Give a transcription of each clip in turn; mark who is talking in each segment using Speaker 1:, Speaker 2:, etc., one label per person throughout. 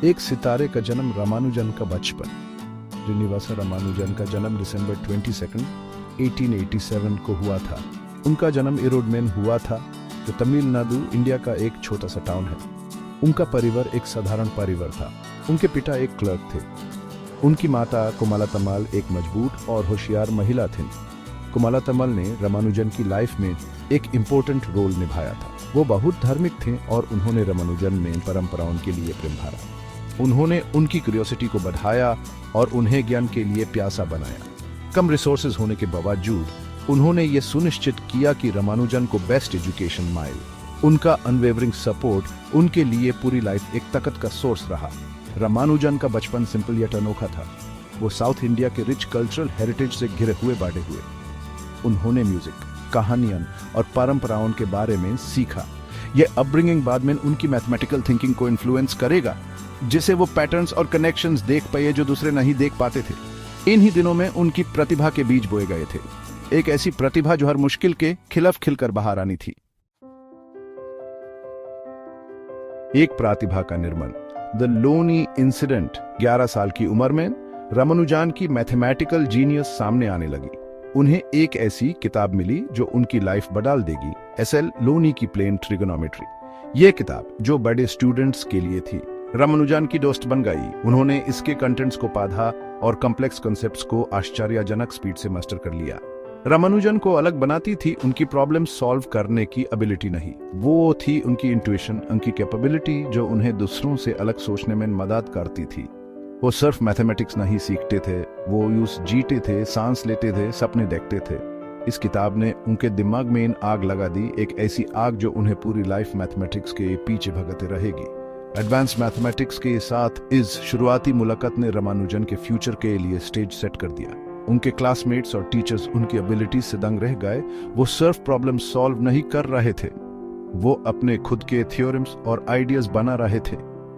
Speaker 1: एक सितारे का जन्म, रामानुजन का बचपन। श्रीनिवास रामानुजन का जन्म दिसंबर 22, 1887 को हुआ था। उनका जन्म इरोड में हुआ था, जो तमिलनाडु, इंडिया का एक छोटा सा टाउन है। उनका परिवार एक साधारण परिवार था। उनके पिता एक क्लर्क थे। उनकी माता कुमाला तम्मल एक मजबूत और होशियार महिला थीं। कुमाला तम्मल ने रामानुजन की लाइफ में एक इम्पोर्टेंट रोल निभाया था। वो बहुत धार्मिक थे और उन्होंने रामानुजन में परंपराओं के लिए प्रेम भरा। उन्होंने उनकी क्यूरियोसिटी को बढ़ाया और उन्हें ज्ञान के लिए प्यासा बनाया। कम रिसोर्सेज होने के बावजूद उन्होंने ये सुनिश्चित किया कि रामानुजन को बेस्ट एजुकेशन मिले। उनका अनवेवरिंग सपोर्ट उनके लिए पूरी लाइफ एक ताकत का सोर्स रहा। रामानुजन का बचपन सिंपल यट अनोखा था। वो साउथ इंडिया के रिच कल्चरल हेरिटेज से घिरे हुए बाटे हुए। उन्होंने म्यूजिक, कहानियां और परंपराओं के बारे में सीखा। ये अपब्रिंगिंग बाद में उनकी मैथमेटिकल थिंकिंग को इन्फ्लुएंस करेगा, जिसे वो पैटर्न्स और कनेक्शंस देख पाए जो दूसरे नहीं देख पाते थे। इन्हीं दिनों में उनकी प्रतिभा के बीज बोए गए थे, एक ऐसी प्रतिभा जो हर मुश्किल के खिलाफ खिलकर बाहर आनी थी। एक प्रतिभा का निर्माण, द लोनी इंसिडेंट। 11 साल की उम्र में रामानुजन की मैथमेटिकल जीनियस सामने आने लगी। उन्हें एक ऐसी किताब मिली जो उनकी लाइफ बदल देगी, एसएल लोनी की प्लेन ट्रिगोनोमेट्री। ये किताब जो बड़े स्टूडेंट्स के लिए थी, रामानुजन की दोस्त बन गई। उन्होंने इसके कंटेंट्स को पढ़ा और कॉम्प्लेक्स कॉन्सेप्ट्स को आश्चर्यजनक स्पीड से मास्टर कर लिया। रामानुजन को अलग बनाती थी उनकी प्रॉब्लम सॉल्व करने की एबिलिटी नहीं, वो थी उनकी इंट्यूशन, उनकी कैपेबिलिटी जो उन्हें दूसरों से अलग सोचने में मदद करती थी। वो सिर्फ मैथमेटिक्स नहीं सीखते थे, वो यूज जीते थे, सांस लेते थे, सपने देखते थे। इस किताब ने उनके दिमाग में आग लगा दी, एक ऐसी आग जो उन्हें पूरी लाइफ मैथमेटिक्स के पीछे भगाते रहेगी। एडवांस मैथमेटिक्स के साथ इस शुरुआती मुलाकात ने रामानुजन के फ्यूचर के लिए स्टेज सेट कर दिया। उनके क्लासमेट्स और टीचर्स उनकी एबिलिटी से दंग रह गए। वो सिर्फ प्रॉब्लम सॉल्व नहीं कर रहे थे, वो अपने खुद के थ्योरम्स और आइडियाज बना रहे थे।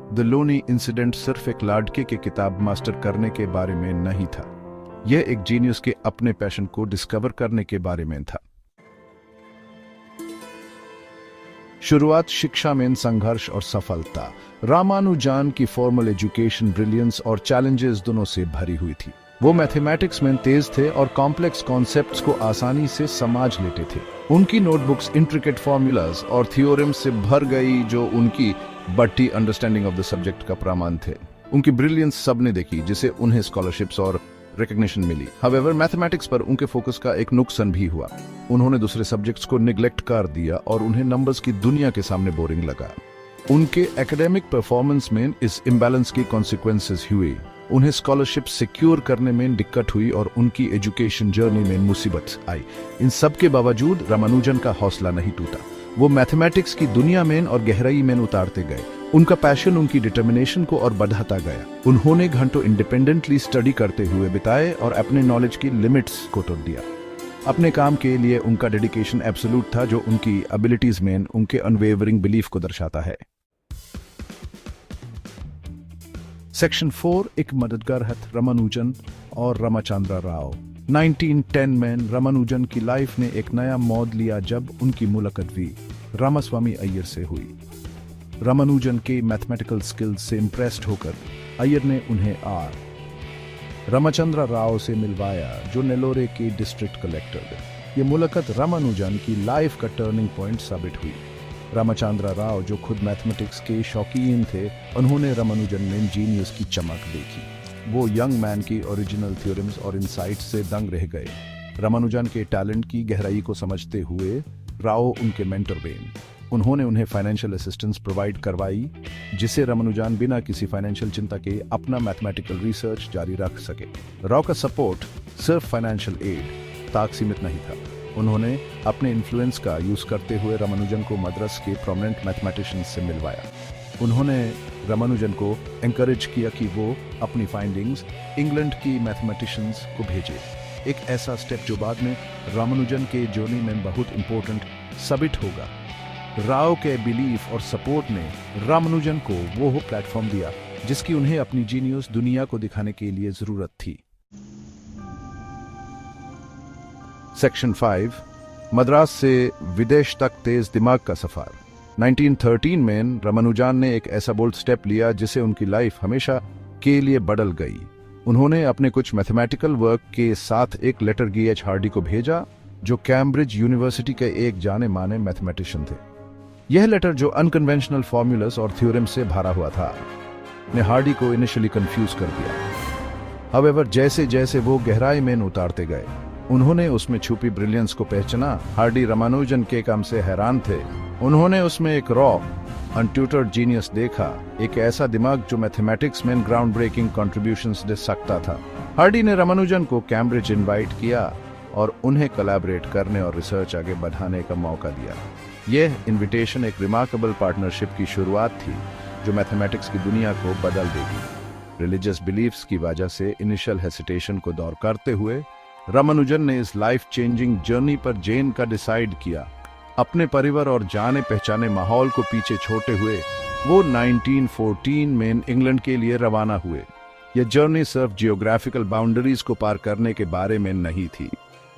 Speaker 1: द लोनी इंसिडेंट सिर्फ एक लड़के के किताब मास्टर करने के बारे में नहीं था, यह एक जीनियस के अपने पैशन को डिस्कवर करने के बारे में था। शुरुआत शिक्षा में संघर्ष और सफलता। रामानुजन की फॉर्मल एजुकेशन ब्रिलियंस और चैलेंजेस दोनों से भरी हुई थी। वो मैथमेटिक्स में तेज थे और कॉम्प्लेक्स कॉन्सेप्ट्स को आसानी से समझ लेते थे। उनकी नोटबुक्स इंट्रिकेट फॉर्मूलाज और थियोरम से भर गई जो उनकी बट्टी अंडरस्टैंडिंग ऑफ द सब्जेक्ट का प्रमाण थे। उनकी ब्रिलियंस सबने देखी, जिसे उन्हें स्कॉलरशिप्स और रिकॉग्निशन मिली। हाउएवर मैथमेटिक्स पर उनके फोकस का एक नुकसान भी हुआ। उन्होंने दूसरे सब्जेक्ट्स को निग्लेक्ट कर दिया और उन्हें नंबर्स की दुनिया के सामने बोरिंग लगा। उनके एकेडमिक परफॉर्मेंस में इस इम्बैलेंस की कॉन्सिक्वेंसेस हुए। उन्हें स्कॉलरशिप सिक्योर करने में दिक्कत हुई और उनकी एजुकेशन जर्नी में मुसीबत आई। इन सब के बावजूद रामानुजन का हौसला नहीं टूटा। वो मैथमेटिक्स की दुनिया में और गहराई में उतारते गए। उनका पैशन उनकी डिटर्मिनेशन को और बढ़ाता गया। उन्होंने घंटों इंडिपेंडेंटली स्टडी करते हुए बिताए और अपने नॉलेज की लिमिट्स को तोड़ दिया। अपने काम के लिए उनका डेडिकेशन एब्सोल्यूट था, जो उनकी एबिलिटीज में उनके अनवेवरिंग बिलीफ को दर्शाता है। सेक्शन 4, एक मददगार हाथ, रामानुजन और रामचंद्र राव। 1910 में रामानुजन की लाइफ ने एक नया मोड़ लिया जब उनकी मुलाकात भी रामास्वामी अय्यर से हुई। रामानुजन के मैथमेटिकल स्किल्स से इम्प्रेस्ड होकर अय्यर ने उन्हें रामचंद्र राव से मिलवाया, जो नेल्लोरे के डिस्ट्रिक्ट कलेक्टर थे। ये मुलाकात रामानुजन की लाइफ का टर्निंग पॉइंट साबित हुई। रामचंद्र राव, जो खुद मैथमेटिक्स के शौकीन थे, उन्होंने रामानुजन में जीनियस की चमक देखी। वो यंग मैन की ओरिजिनल थ्योरम्स और इनसाइट्स से दंग रह गए। रामानुजन के टैलेंट की गहराई को समझते हुए राव उनके मेंटर बने। उन्होंने उन्हें फाइनेंशियल असिस्टेंस प्रोवाइड करवाई, जिससे रामानुजन बिना किसी फाइनेंशियल चिंता के अपना मैथमेटिकल रिसर्च जारी रख सके। राव का सपोर्ट सिर्फ फाइनेंशियल एड तक सीमित नहीं था। उन्होंने अपने इन्फ्लुएंस का यूज करते हुए रामानुजन को मद्रास के प्रोमिनेंट मैथमेटिशियंस से मिलवाया। उन्होंने रामानुजन को एनकरेज किया कि वो अपनी फाइंडिंग्स इंग्लैंड की मैथमेटिशियंस को भेजे। एक ऐसा स्टेप जो बाद में रामानुजन के जर्नी में बहुत इंपॉर्टेंट साबित होगा। राव के बिलीफ और सपोर्ट ने रामानुजन को वो प्लेटफॉर्म दिया जिसकी उन्हें अपनी जीनियस दुनिया को दिखाने के लिए जरूरत थी। सेक्शन 5, मद्रास से विदेश तक तेज दिमाग का सफर। 1913 में रामानुजन ने एक ऐसा बोल्ड स्टेप लिया जिसे उनकी लाइफ हमेशा के लिए बदल गई। उन्होंने अपने कुछ मैथमेटिकल वर्क के साथ एक लेटर G.H. हार्डी को भेजा, जो कैम्ब्रिज यूनिवर्सिटी के एक जाने माने मैथमेटिशियन थे। यह लेटर, जो अनकन्वेंशनल फॉर्मूलास और थ्योरम से भरा हुआ था, ने हार्डी को इनिशियली कंफ्यूज कर दिया। हाउएवर, जैसे जैसे वो गहराई में उतारते गए, उन्होंने उसमें छुपी ब्रिलियंस को पहचाना। हार्डी रामानुजन के काम से हैरान थे। उन्होंने उसमें एक रॉ, अनट्यूटर्ड जीनियस देखा, एक ऐसा दिमाग जो मैथमेटिक्स में ग्राउंड ब्रेकिंग कॉन्ट्रीब्यूशंस दे सकता था। हार्डी ने रामानुजन को कैम्ब्रिज इनवाइट किया और उन्हें कोलैबोरेट करने और रिसर्च आगे बढ़ाने का मौका दिया। यह इनविटेशन एक रिमार्केबल पार्टनरशिप की शुरुआत थी, जो मैथमेटिक्स की दुनिया को बदल देगी। रिलीजियस बिलीफ्स की वजह से इनिशियल हेसिटेशन को दूर करते हुए रामानुजन ने इस लाइफ चेंजिंग जर्नी पर जेन का डिसाइड किया। अपने परिवार और जाने पहचाने माहौल को पीछे छोड़ते हुए वो 1914 में इंग्लैंड के लिए रवाना हुए। यह जर्नी सिर्फ जियोग्राफिकल बाउंड्रीज को पार करने के बारे में नहीं थी,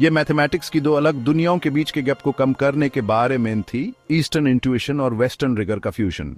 Speaker 1: यह मैथमेटिक्स की दो अलग दुनियाओं के बीच के गैप को कम करने के बारे में थी, ईस्टर्न इंट्यूशन और वेस्टर्न रिगर का फ्यूजन।